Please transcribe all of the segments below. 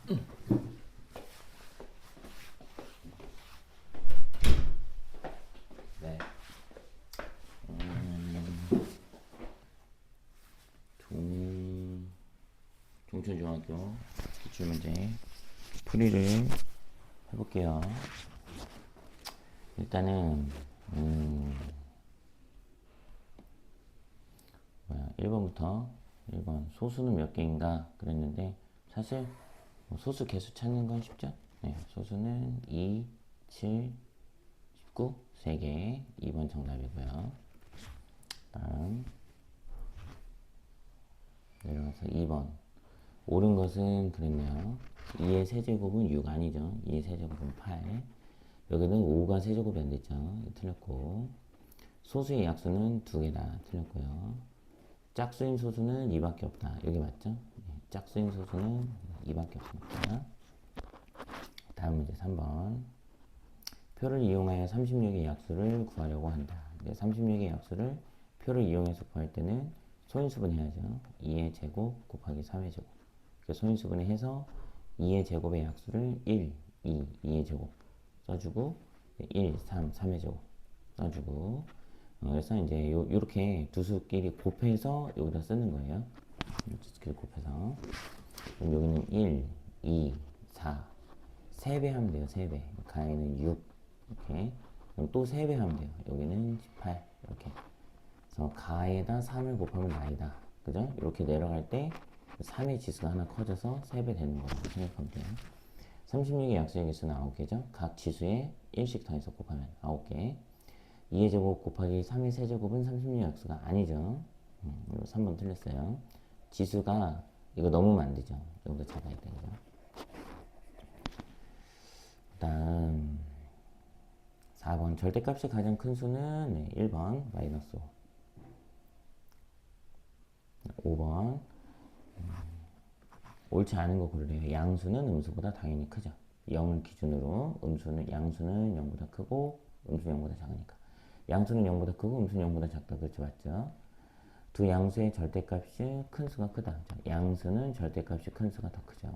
네. 종천중학교 기출문제 풀이를 해볼게요. 일단은 1번부터 1번 소수는 몇 개인가 그랬는데 사실 소수 개수 찾는 건 쉽죠? 네, 소수는 2, 7, 19, 3개 2번 정답이고요. 다음 내려가서 2번 옳은 것은 그랬네요. 2의 세제곱은 6 아니죠. 2의 세제곱은 8. 여기는 5가 세제곱이 안 됐죠. 틀렸고 소수의 약수는 2개다. 틀렸고요. 짝수인 소수는 2밖에 없다. 여기 맞죠? 짝수인 소수는 2밖에 없습니다. 다음 문제 3번 표를 이용하여 36의 약수를 구하려고 한다. 36의 약수를 표를 이용해서 구할 때는 소인수분 해야죠. 2의 제곱 곱하기 3의 제곱. 소인수분해 해서 2의 제곱의 약수를 1, 2, 2의 제곱 써주고 1, 3, 3의 제곱 써주고 그래서 이제 요렇게 두 수끼리 곱해서 여기다 쓰는 거예요. 두 수끼리 곱해서 그럼 여기는 1, 2, 4 3배 하면 돼요. 3배 가에는 6 이렇게 그럼 또 3배 하면 돼요. 여기는 18 이렇게 그래서 가에다 3을 곱하면 나이다. 그죠? 이렇게 내려갈 때 3의 지수가 하나 커져서 3배 되는 거라고 생각하면 돼요. 36의 약수의 개수는 9개죠. 각 지수에 1씩 더해서 곱하면 9개. 2의 제곱 곱하기 3의 세제곱은 36의 약수가 아니죠. 3번 틀렸어요. 지수가 이거 넘으면 안 되죠. 여기보다 작아야 되죠. 다음 4번 절대값이 가장 큰 수는 1번 마이너스 5. 5번 옳지 않은 거 고르래요. 양수는 음수보다 당연히 크죠. 0을 기준으로 양수는 0보다 크고 음수는 0보다 작으니까. 양수는 0보다 크고 음수는 0보다 작다. 그렇죠. 맞죠? 두 양수의 절대값이 큰 수가 크다. 양수는 절대값이 큰 수가 더 크죠.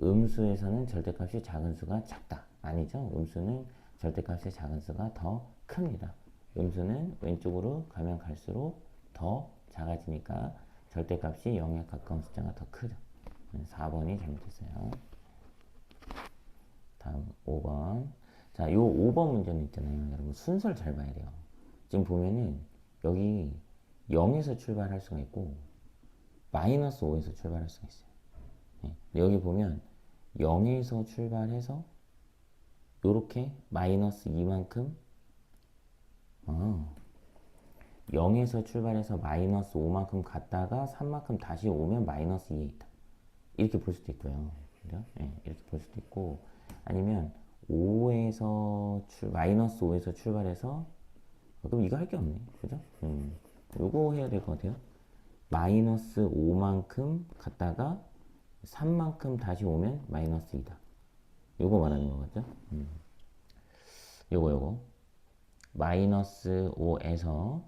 음수에서는 절대값이 작은 수가 작다. 아니죠. 음수는 절대값이 작은 수가 더 큽니다. 음수는 왼쪽으로 가면 갈수록 더 작아지니까 절대값이 0에 가까운 숫자가 더 크죠. 4번이 잘못됐어요. 다음 5번. 자, 요 5번 문제는 있잖아요. 여러분 순서를 잘 봐야 돼요. 지금 보면은 여기 0에서 출발할 수가 있고 마이너스 5에서 출발할 수가 있어요. 네. 여기 보면 0에서 출발해서 요렇게 마이너스 2만큼 0에서 출발해서 마이너스 5만큼 갔다가 3만큼 다시 오면 마이너스 2에 있다. 이렇게 볼 수도 있고요. 그죠? 네, 이렇게 볼 수도 있고 아니면 5에서 마이너스 5에서 출발해서 그럼 이거 할 게 없네. 그죠? 요거 해야 될 것 같아요. 마이너스 5만큼 갔다가 3만큼 다시 오면 마이너스 2다. 요거 말하는 거 같죠? 요거 마이너스 5에서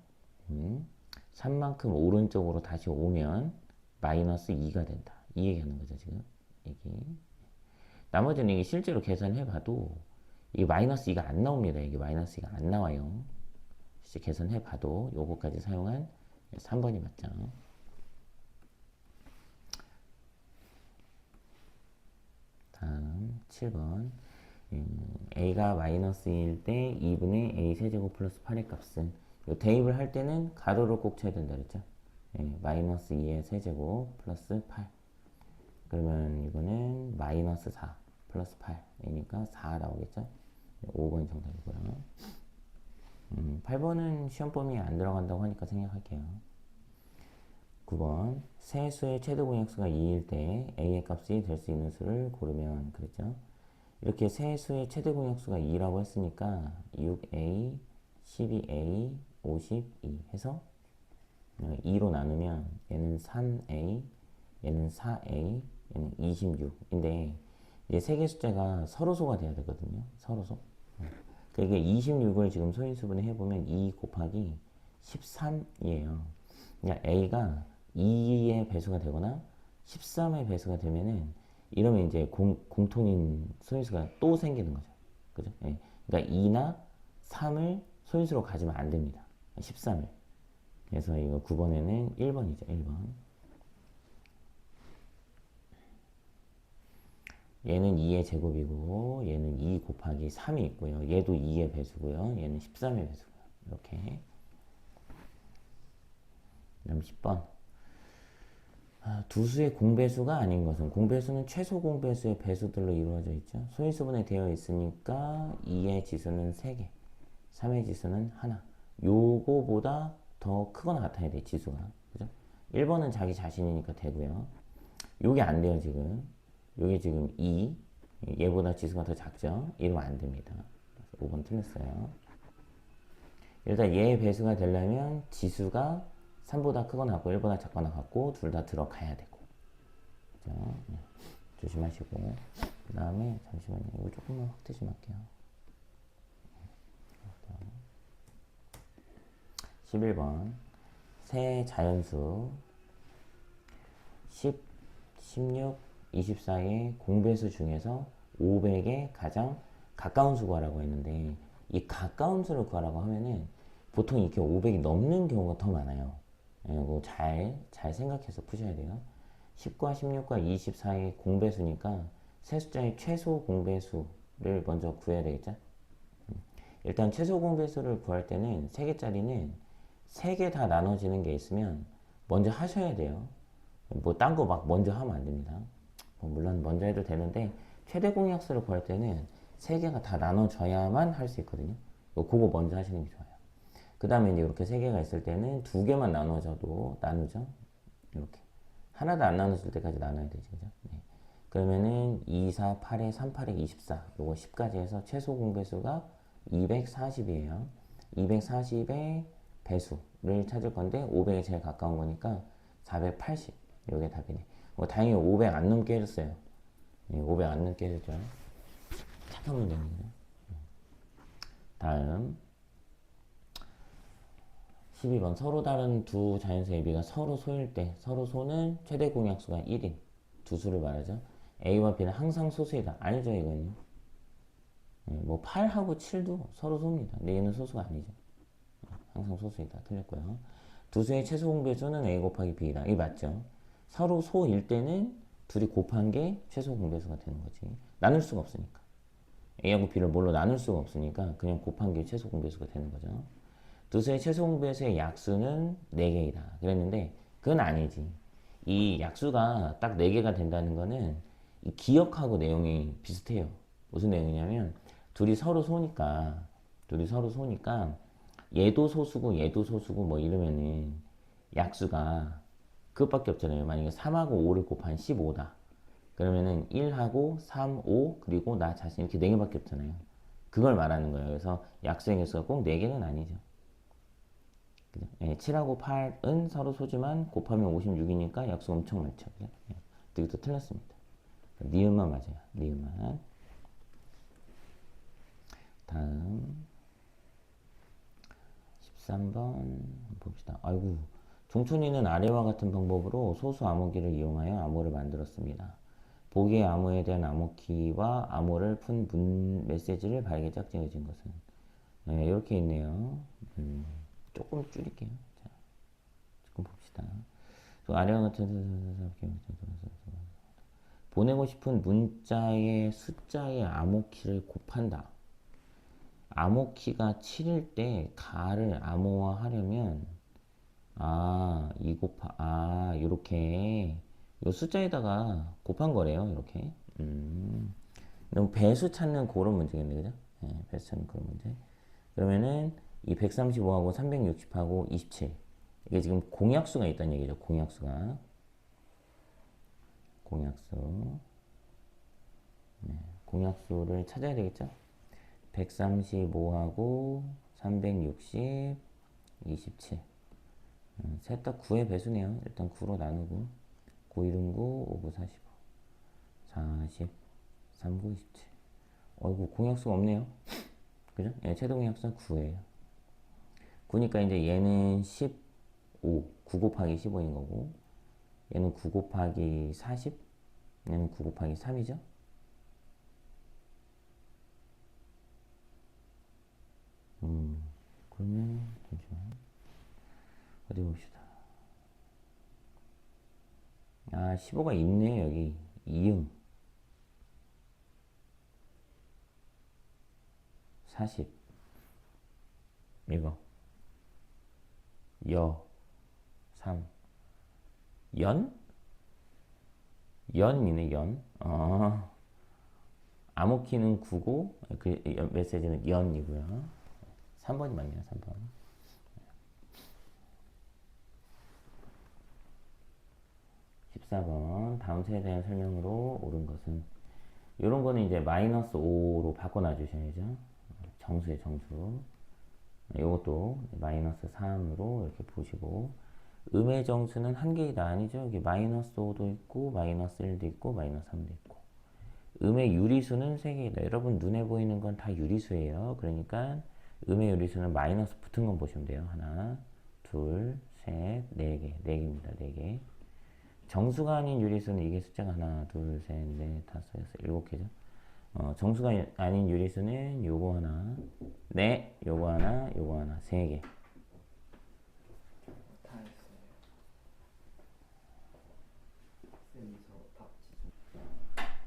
3만큼 오른쪽으로 다시 오면 마이너스 2가 된다. 이 얘기하는 거죠 지금. 얘기. 나머지는 이게 실제로 계산해봐도 이게 마이너스 2가 안 나옵니다. 이게 마이너스 2가 안 나와요. 실제 계산해봐도 요거까지 사용한 3번이 맞죠. 다음 7번 a가 마이너스 2일 때 2분의 a 세제곱 플러스 8의 값은 요 대입을 할 때는 가로로 꼭 쳐야 된다 그랬죠. 마이너스 2의 세제곱 플러스 8 그러면 이거는 마이너스 4 플러스 8이니까 4 나오겠죠. 5번이 정답이고요. 8번은 시험 범위에 안 들어간다고 하니까 생략할게요. 9번 세 수의 최대 공약수가 2일 때 a의 값이 될 수 있는 수를 고르면 그랬죠. 이렇게 세 수의 최대 공약수가 2라고 했으니까 6a, 12a, 52 해서 2로 나누면 얘는 3a, 얘는 4a, 얘는 26인데 이제 세 개 숫자가 서로소가 돼야 되거든요. 서로소. 그러니까 26을 지금 소인수분해 해보면 2 곱하기 13이에요. 그러니까 a가 2의 배수가 되거나 13의 배수가 되면은 이러면 이제 공통인 소인수가 또 생기는 거죠. 그죠? 예. 그러니까 2나 3을 소인수로 가지면 안 됩니다. 13을. 그래서 이거 9번에는 1번이죠. 1번. 얘는 2의 제곱이고 얘는 2 곱하기 3이 있고요. 얘도 2의 배수고요. 얘는 13의 배수고요. 이렇게. 그다음 10번. 두 수의 공배수가 아닌 것은 공배수는 최소 공배수의 배수들로 이루어져 있죠. 소인수분해 되어 있으니까 2의 지수는 3개, 3의 지수는 하나. 요거보다 더 크거나 같아야 돼, 지수가. 그죠? 1번은 자기 자신이니까 되고요. 요게 안 돼요, 지금. 요게 지금 2. 얘보다 지수가 더 작죠? 이러면 안 됩니다. 5번 틀렸어요. 일단 얘의 배수가 되려면 지수가 3보다 크거나 같고 1보다 작거나 같고 둘 다 들어가야 되고. 그죠? 네. 조심하시고. 그 다음에 잠시만요. 이거 조금만 확대 좀 할게요. 11번. 세 자연수 10, 16, 24의 공배수 중에서 500에 가장 가까운 수 구하라고 했는데 이 가까운 수를 구하라고 하면은 보통 이렇게 500이 넘는 경우가 더 많아요. 이거 잘 생각해서 푸셔야 돼요. 10과 16과 24의 공배수니까 세 숫자의 최소 공배수를 먼저 구해야 되겠죠? 일단 최소 공배수를 구할 때는 3개짜리는 3개 다 나눠지는 게 있으면 먼저 하셔야 돼요. 뭐 딴 거 막 먼저 하면 안 됩니다. 물론 먼저 해도 되는데 최대 공약수를 구할 때는 3개가 다 나눠져야만 할 수 있거든요. 그거 먼저 하시는 게 좋아요. 그 다음에 이제 이렇게 3개가 있을 때는 2개만 나누죠. 이렇게. 하나도 안 나눠질 때까지 나눠야 되죠. 그죠? 네. 그러면은 2, 4, 8에 3, 8에 24. 요거 10까지 해서 최소 공배수가 240이에요. 240의 배수를 찾을 건데 500에 제일 가까운 거니까 480. 요게 답이네. 다행히 500 안 넘게 해줬어요. 네, 500 안 넘게 해줬죠. 착한 문제입니다. 다음 12번. 서로 다른 두 자연수의 비가 서로 소일 때 서로 소는 최대 공약수가 1인 두 수를 말하죠. A와 B는 항상 소수이다. 아니죠, 이거는. 네, 뭐 8하고 7도 서로 소입니다. 근데 얘는 소수가 아니죠. 항상 소수이다. 틀렸고요. 두 수의 최소 공배수는 A 곱하기 B이다. 이게 맞죠? 서로 소일 때는 둘이 곱한 게 최소 공배수가 되는 거지. 나눌 수가 없으니까. A하고 B를 뭘로 나눌 수가 없으니까 그냥 곱한 게 최소 공배수가 되는 거죠. 두 수의 최소 공배수의 약수는 4개이다. 그랬는데 그건 아니지. 이 약수가 딱 4개가 된다는 거는 이 기억하고 내용이 비슷해요. 무슨 내용이냐면 둘이 서로 소니까 얘도 소수고 얘도 소수고 뭐 이러면은 약수가 그것밖에 없잖아요. 만약에 3하고 5를 곱한 15다. 그러면은 1하고 3, 5 그리고 나 자신 이렇게 4개밖에 없잖아요. 그걸 말하는 거예요. 그래서 약수의 개수가 꼭 4개는 아니죠. 예, 7하고 8은 서로 소지만 곱하면 56이니까 약수가 엄청 많죠. 예, 여기도 틀렸습니다. 니은만 맞아요. 니은만. 다음 13번 봅시다. 아이고, 종촌이는 아래와 같은 방법으로 소수 암호기를 이용하여 암호를 만들었습니다. 보기의 암호에 대한 암호키와 암호를 푼 메시지를 바르게 짝지어진 것은 네, 이렇게 있네요. 조금 줄일게요. 자, 조금 봅시다. 아래와 같은 보내고 싶은 문자의 숫자의 암호키를 곱한다. 암호키가 7일 때 가를 암호화하려면 요렇게 요 숫자에다가 곱한 거래요. 이렇게. 너무 배수 찾는 그런 문제겠네, 그죠? 네, 배수 찾는 그런 문제. 그러면은 이 135하고 360하고 27 이게 지금 공약수가 있다는 얘기죠. 공약수가. 네, 공약수를 찾아야 되겠죠? 135하고 360, 27. 셋 다 9의 배수네요. 일단 9로 나누고 9, 1, 9, 5, 9, 45, 40, 3, 9, 27. 어이구, 공약수가 없네요. 그죠? 예, 최대 공약수가 9예요. 9니까 이제 얘는 15, 9 곱하기 15인 거고, 얘는 9 곱하기 40, 얘는 9 곱하기 3이죠. 그러면 잠시만 어디 봅시다. 아 15가 있네 여기. 이응 40 이거 여 3 연? 연이네 연. 암호키는 9고 그 메시지는 연이고요. 3번이 맞네요. 3번. 14번 다음 세에 대한 설명으로 옳은 것은 이런 거는 이제 마이너스 5로 바꿔놔 주셔야죠. 정수의 정수. 이것도 마이너스 3으로 이렇게 보시고 음의 정수는 한 개이 다 아니죠. 여기 마이너스 5도 있고 마이너스 1도 있고 마이너스 3도 있고 음의 유리수는 3개이다. 여러분 눈에 보이는 건 다 유리수예요. 그러니까 음의 유리수는 마이너스 붙은 건 보시면 돼요. 하나, 둘, 셋, 네 개. 네 개입니다. 네 개. 정수가 아닌 유리수는 이게 숫자가 하나, 둘, 셋, 넷, 다섯, 여섯, 일곱 개죠. 정수가 아닌 유리수는 요거 하나, 네, 요거 하나, 요거 하나, 세 개.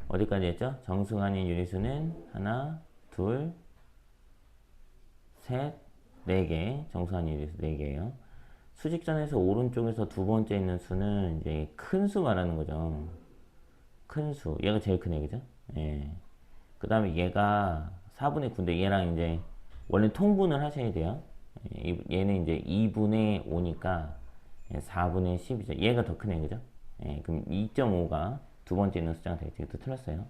어디까지 했죠? 정수가 아닌 유리수는 하나, 둘, 셋, 네 개. 정수가 아닌 유리수 네 개예요. 수직선에서 오른쪽에서 두 번째 있는 수는 이제 큰 수 말하는 거죠. 큰 수. 얘가 제일 크네, 그죠? 예. 그 다음에 얘가 4분의 9인데 얘랑 이제 원래 통분을 하셔야 돼요. 얘는 이제 2분의 5니까 4분의 10이죠. 얘가 더 크네, 그죠? 예, 그럼 2.5가 두 번째 있는 숫자가 되겠죠. 이것도 틀렸어요.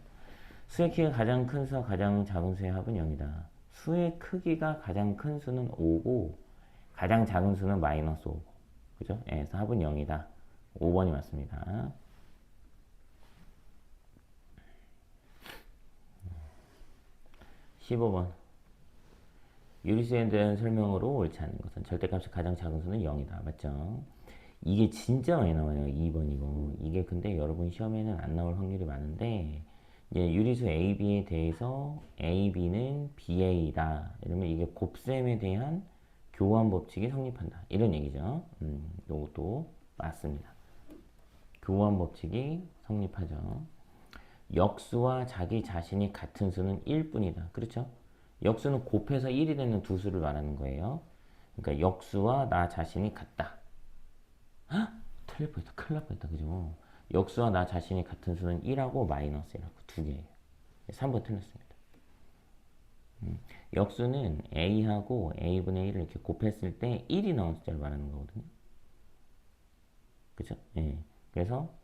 수의 키가 가장 큰 수와 가장 작은 수의 합은 0이다. 수의 크기가 가장 큰 수는 5고 가장 작은 수는 마이너스 5고 그죠? 예, 그래서 합은 0이다. 5번이 맞습니다. 15번 유리수에 대한 설명으로 옳지 않은 것은 절대값이 가장 작은 수는 0이다. 맞죠? 이게 진짜 많이 나와요. 2번 이거. 이게 근데 여러분 시험에는 안 나올 확률이 많은데 이제 유리수 AB에 대해서 AB는 BA다. 이러면 이게 곱셈에 대한 교환 법칙이 성립한다. 이런 얘기죠. 요것도 맞습니다. 교환 법칙이 성립하죠. 역수와 자기 자신이 같은 수는 1뿐이다. 그렇죠? 역수는 곱해서 1이 되는 두 수를 말하는 거예요. 그러니까 역수와 나 자신이 같다. 헉? 틀릴 뻔했다. 큰일 날 뻔했다. 그죠? 역수와 나 자신이 같은 수는 1하고 마이너스 1하고 두 개예요. 3번 틀렸습니다. 역수는 a하고 a분의 1을 이렇게 곱했을 때 1이 나온 숫자를 말하는 거거든요. 그죠? 예. 그래서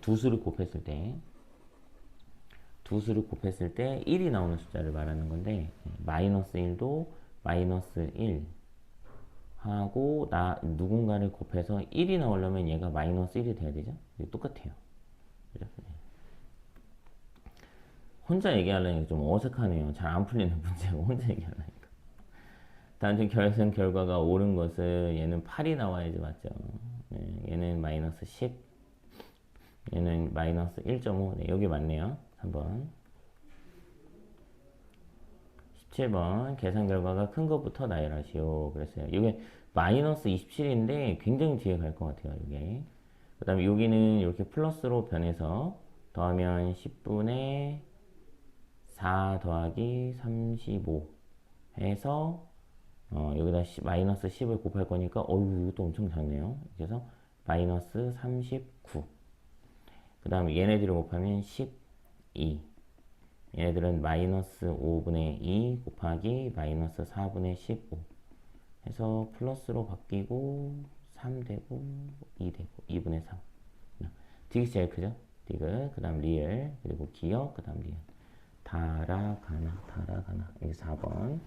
두 수를 곱했을 때 두 수를 곱했을 때 1이 나오는 숫자를 말하는 건데 마이너스 1도 마이너스 1 하고 나 누군가를 곱해서 1이 나오려면 얘가 마이너스 1이 돼야 되죠? 똑같아요. 그죠? 혼자 얘기하려니까 좀 어색하네요. 잘 안 풀리는 문제고 혼자 얘기하려니까. 단순 결선 결과가 옳은 것은 얘는 8이 나와야지 맞죠? 네, 얘는 마이너스 10 얘는 마이너스 1.5 네, 여기 맞네요. 3번 17번 계산 결과가 큰 것부터 나열하시오 그랬어요. 이게 마이너스 27인데 굉장히 뒤에 갈 것 같아요. 이게 그 다음에 여기는 이렇게 플러스로 변해서 더하면 10분의 4 더하기 35 해서 여기다 마이너스 10을 곱할 거니까 이것도 엄청 작네요. 그래서 마이너스 39 그 다음에 얘네들을 곱하면 12 얘네들은 마이너스 5분의 2 곱하기 마이너스 4분의 15 해서 플러스로 바뀌고 3 되고 2 되고 2분의 3 디귿이 제일 크죠? 디귿 그 다음 리을 그리고 기역 그 다음 리을 달아가나 이게 4번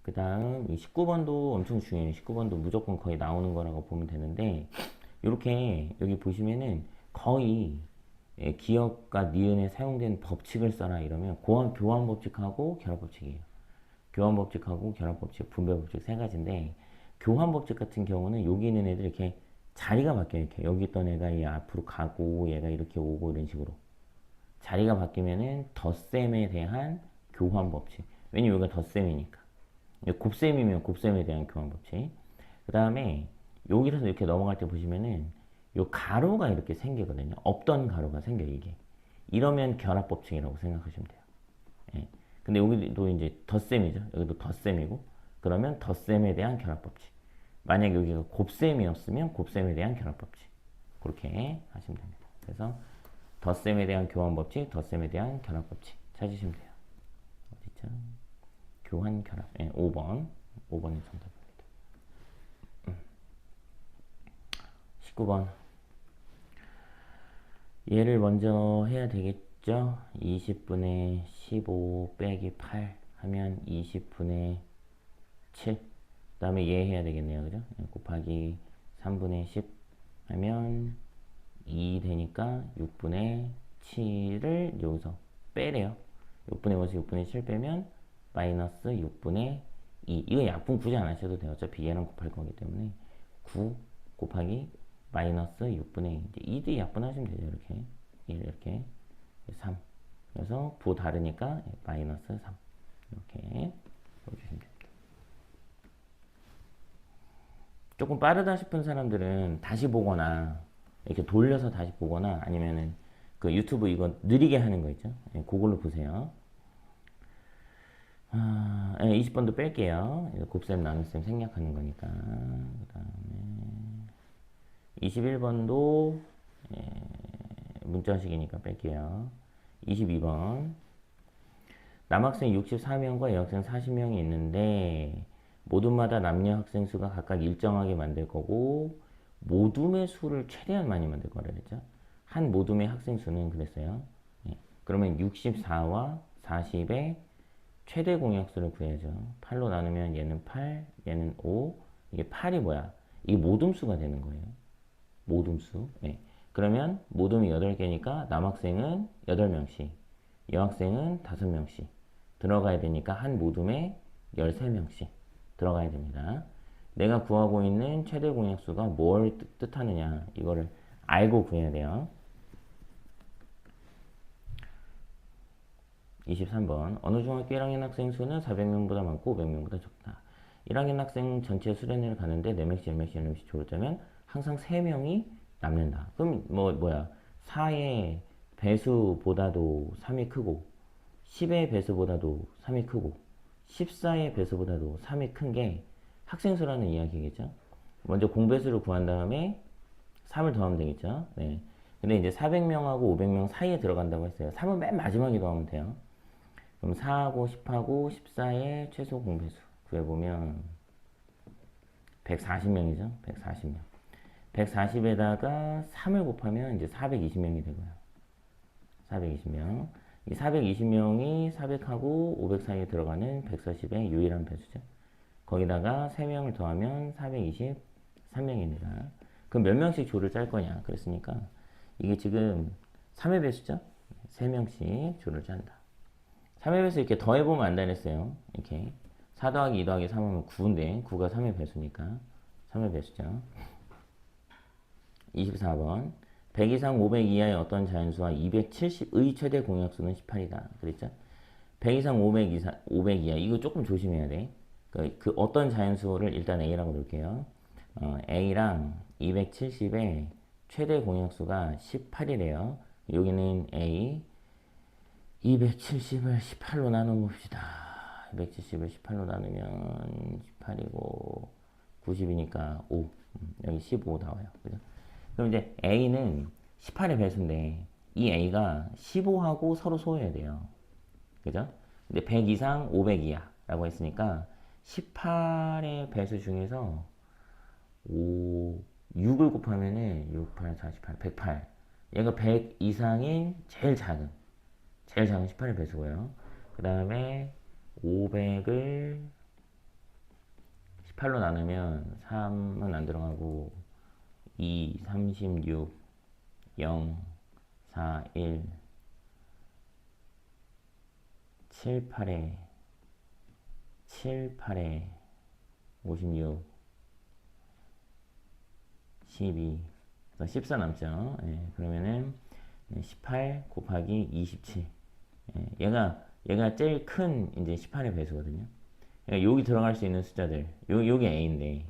그 다음 19번도 엄청 중요해요. 19번도 무조건 거의 나오는 거라고 보면 되는데 이렇게 여기 보시면은 거의 기억과 니은에 사용된 법칙을 써라 이러면 교환 법칙하고 결합 법칙이에요. 교환 법칙하고 결합 법칙, 분배 법칙 세 가지인데 교환 법칙 같은 경우는 여기 있는 애들 이렇게 자리가 바뀌어요. 이렇게 여기 있던 애가 얘 앞으로 가고 얘가 이렇게 오고 이런 식으로 자리가 바뀌면은 덧셈에 대한 교환 법칙. 왜냐면 여기가 덧셈이니까. 곱셈이면 곱셈에 대한 교환 법칙. 그 다음에 여기서 이렇게 넘어갈 때 보시면은 요 가로가 이렇게 생기거든요. 없던 가로가 생겨요, 이게. 이러면 결합 법칙이라고 생각하시면 돼요. 예. 근데 여기도 이제 덧셈이죠. 여기도 덧셈이고. 그러면 덧셈에 대한 결합 법칙. 만약 여기가 곱셈이었으면 곱셈에 대한 결합 법칙. 그렇게 하시면 됩니다. 그래서 덧셈에 대한 교환 법칙, 덧셈에 대한 결합 법칙 찾으시면 돼요. 어디죠? 교환 결합. 예, 5번. 5번이 정답입니다. 19번. 얘를 먼저 해야 되겠죠? 20분의 15 빼기 8 하면 20분의 7. 그 다음에 얘 해야 되겠네요. 그죠? 곱하기 3분의 10 하면 2 되니까 6분의 7을 여기서 빼래요. 6분의 5에서 6분의 7 빼면 마이너스 6분의 2. 이거 약분 굳이 안 하셔도 돼요. 어차피 얘랑 곱할 거기 때문에 9 곱하기 마이너스 6분의 2. 이제 2도 약분하시면 되죠. 이렇게. 이렇게 3. 그래서 부 다르니까 마이너스 3. 이렇게 보여주시면 됩니다. 조금 빠르다 싶은 사람들은 다시 보거나 이렇게 돌려서 다시 보거나 아니면은 그 유튜브 이거 느리게 하는 거 있죠? 그걸로 보세요. 20번도 뺄게요. 곱셈 나눗셈 생략하는 거니까. 그 다음에 21번도 문자식이니까 뺄게요. 22번. 남학생 64명과 여학생 40명이 있는데 모둠마다 남녀 학생 수가 각각 일정하게 만들 거고 모둠의 수를 최대한 많이 만들 거라 그랬죠. 한 모둠의 학생 수는 그랬어요. 그러면 64와 40의 최대 공약수를 구해야죠. 8로 나누면 얘는 8, 얘는 5. 이게 8이 뭐야? 이게 모둠수가 되는 거예요. 모둠수. 그러면 모둠이 8개니까 남학생은 8명씩, 여학생은 5명씩 들어가야 되니까 한 모둠에 13명씩 들어가야 됩니다. 내가 구하고 있는 최대 공약수가 뭘 뜻하느냐 이거를 알고 구해야 돼요. 23번. 어느 중학교 1학년 학생 수는 400명보다 많고 500명보다 적다. 1학년 학생 전체 수련회를 가는데 4명씩, 4명씩, 4명씩 졸을 때면 항상 3명이 남는다. 그럼 뭐야? 4의 배수보다도 3이 크고 10의 배수보다도 3이 크고 14의 배수보다도 3이 큰 게 학생 수라는 이야기겠죠. 먼저 공배수를 구한 다음에 3을 더하면 되겠죠. 네. 근데 이제 400명하고 500명 사이에 들어간다고 했어요. 3은 맨 마지막에 더하면 돼요. 그럼 4하고 10하고 14의 최소 공배수 구해보면 140명이죠. 140명. 140에다가 3을 곱하면 이제 420명이 되고요. 420명. 이 420명이 400하고 500 사이에 들어가는 140의 유일한 배수죠. 거기다가 3명을 더하면 423명입니다. 그럼 몇 명씩 조를 짤 거냐? 그랬으니까 이게 지금 3의 배수죠? 3명씩 조를 짠다. 3의 배수 이렇게 더해보면 안 되겠어요. 이렇게 4 더하기 2 더하기 3하면 9인데 9가 3의 배수니까 3의 배수죠. 24번. 100 이상 500 이하의 어떤 자연수와 270의 최대 공약수는 18이다. 그랬죠? 100 이상 500 이상 500 이하 이거 조금 조심해야 돼. 그 어떤 자연수를 일단 A라고 놓을게요. A랑 270의 최대 공약수가 18이래요. 여기는 A 270을 18로 나눠봅시다. 270을 18로 나누면 18이고 90이니까 5. 여기 15 나와요. 그죠? 그럼 이제 A는 18의 배수인데 이 A가 15하고 서로 소해야 돼요. 그죠? 근데 100 이상 500 이하라고 했으니까 18의 배수 중에서 6을 곱하면은 6, 8, 48, 108. 얘가 100 이상인 제일 작은 18의 배수고요. 그 다음에 500을 18로 나누면 3은 안 들어가고 2, 36, 0, 4, 1, 7, 8에 7, 8에 56, 12, 14 남죠. 예, 그러면은 18 곱하기 27. 예, 얘가 제일 큰 이제 18의 배수거든요. 그러니까 여기 들어갈 수 있는 숫자들, 요게 A인데,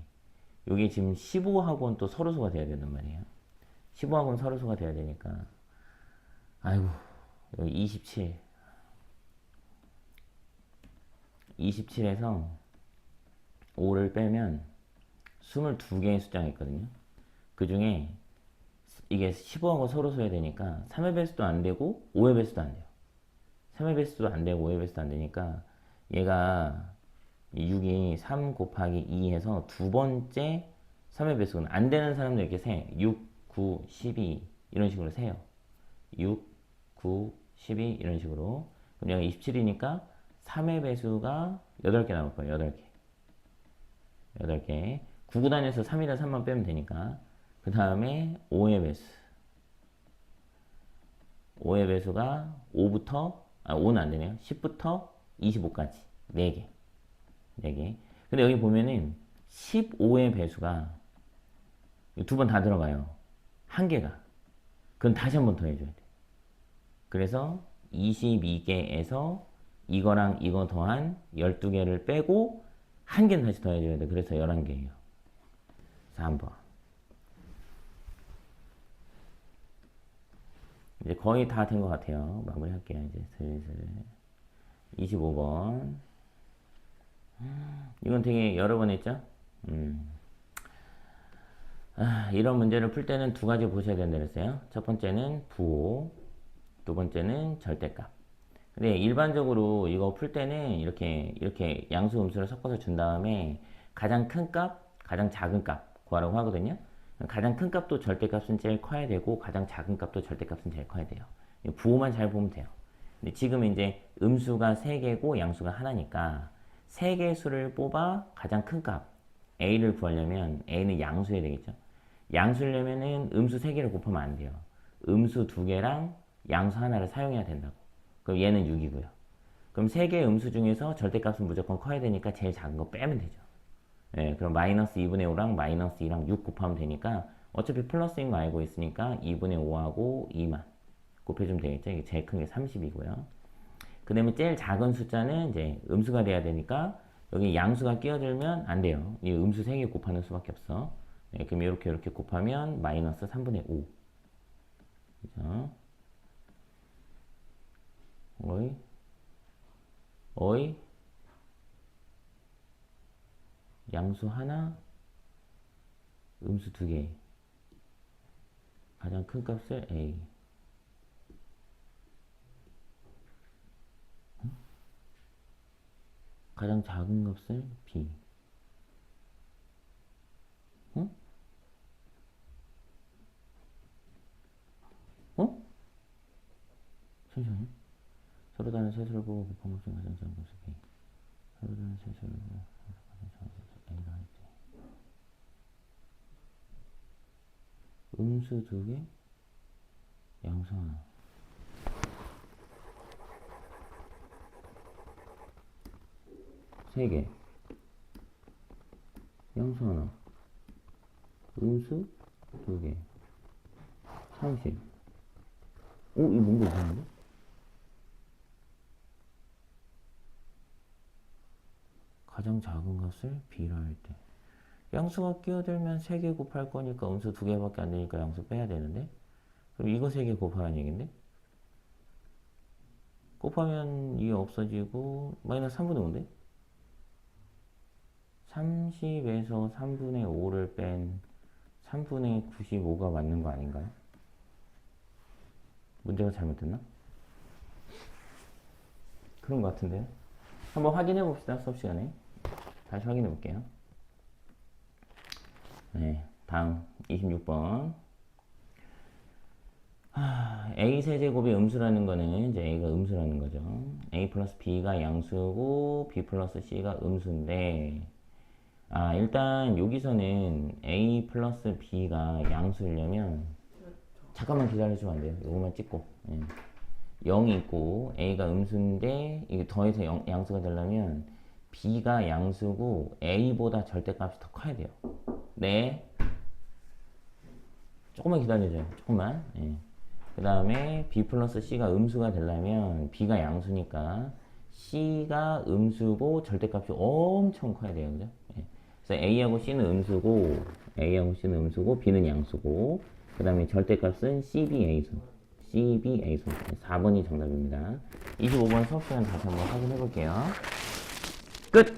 요게 지금 15하고는 또 서로수가 돼야 된단 말이에요. 15하고는 서로수가 돼야 되니까, 아이고, 여기 27. 27에서 5를 빼면 22개의 숫자가 있거든요. 그 중에 이게 15하고 서로 써야 되니까 3의 배수도 안 되고 5의 배수도 안 돼요. 3의 배수도 안 되고 5의 배수도 안 되니까 얘가 6이 3 곱하기 2 해서 두 번째 3의 배수는 안 되는 사람들 이렇게 세. 6, 9, 12 이런 식으로 세요. 6, 9, 12 이런 식으로. 그럼 얘가 27이니까 3의 배수가 8개 나올 거예요. 8개. 8개. 9구단에서 3이나 3만 빼면 되니까. 그 다음에 5의 배수. 5의 배수가 5는 안 되네요. 10부터 25까지. 4개. 4개. 근데 여기 보면은 15의 배수가 두 번 다 들어가요. 한 개가. 그럼 다시 한 번 더 해줘야 돼. 그래서 22개에서 이거랑 이거 더한 12개를 빼고 한 개는 다시 더 해줘야 돼. 그래서 11개예요. 3번. 이제 거의 다 된 것 같아요. 마무리 할게요. 이제 슬슬. 25번. 이건 되게 여러 번 했죠? 이런 문제를 풀 때는 두 가지 보셔야 된다 그랬어요. 첫 번째는 부호, 두 번째는 절대값. 근데 일반적으로 이거 풀 때는 이렇게 양수 음수를 섞어서 준 다음에 가장 큰 값, 가장 작은 값 구하라고 하거든요. 가장 큰 값도 절대값은 제일 커야 되고 가장 작은 값도 절대값은 제일 커야 돼요. 부호만 잘 보면 돼요. 근데 지금 이제 음수가 3개고 양수가 하나니까 3개의 수를 뽑아 가장 큰 값 A를 구하려면 A는 양수여야 되겠죠. 양수려면은 음수 3개를 곱하면 안 돼요. 음수 2개랑 양수 하나를 사용해야 된다고. 그럼 얘는 6이고요. 그럼 3개의 음수 중에서 절대값은 무조건 커야 되니까 제일 작은 거 빼면 되죠. 예, 그럼 마이너스 2분의 5랑 마이너스 2랑 6 곱하면 되니까 어차피 플러스인 거 알고 있으니까 2분의 5하고 2만 곱해주면 되겠죠. 이게 제일 큰 게 30이고요. 그 다음에 제일 작은 숫자는 이제 음수가 돼야 되니까 여기 양수가 끼어들면 안 돼요. 이 음수 3개 곱하는 수밖에 없어. 예, 그럼 이렇게 곱하면 마이너스 3분의 5. 그죠? 어이 양수 하나 음수 2개 가장 큰 값을 A 가장 작은 값을 B 어? 어? 잠시만요. 서로 다른 세수를 보고 곱한 것 중 가장 작은 값을 B 서로 다른 세수를 보고 가장 작은 값을 A가 할 때 음수 2개 양수 하나 세 개 양수 하나 음수 2개 30 이거 뭔가 이상한데? 가장 작은 값을 B라 할 때 양수가 끼어들면 3개 곱할 거니까 음수 2개밖에 안 되니까 양수 빼야 되는데 그럼 이거 3개 곱하라는 얘긴데 곱하면 이게 없어지고 마이너스 3분의 5인데 30에서 3분의 5를 뺀 3분의 95가 맞는 거 아닌가요? 문제가 잘못됐나? 그런 거 같은데요? 한번 확인해 봅시다. 수업 시간에 다시 확인해 볼게요. 네, 다음 26번 A 세제곱이 음수라는 거는 이제 A가 음수라는 거죠. A 플러스 B가 양수고 B 플러스 C가 음수인데 일단 여기서는 A 플러스 B가 양수려면 잠깐만 기다려주면 안 돼요. 요거만 찍고. 예. 0이 있고 A가 음수인데 이게 더해서 양수가 되려면 B가 양수고 A보다 절대값이 더 커야 돼요. 네. 조금만 기다려줘요. 조금만. 예. 그 다음에 B 플러스 C가 음수가 되려면 B가 양수니까 C가 음수고 절대값이 엄청 커야 돼요. 그죠? 예. 그래서 A하고 C는 음수고 B는 양수고 그 다음에 절대값은 CBA수. CBA수. 4번이 정답입니다. 25번 수업시간 다시 한번 확인해 볼게요. 끝!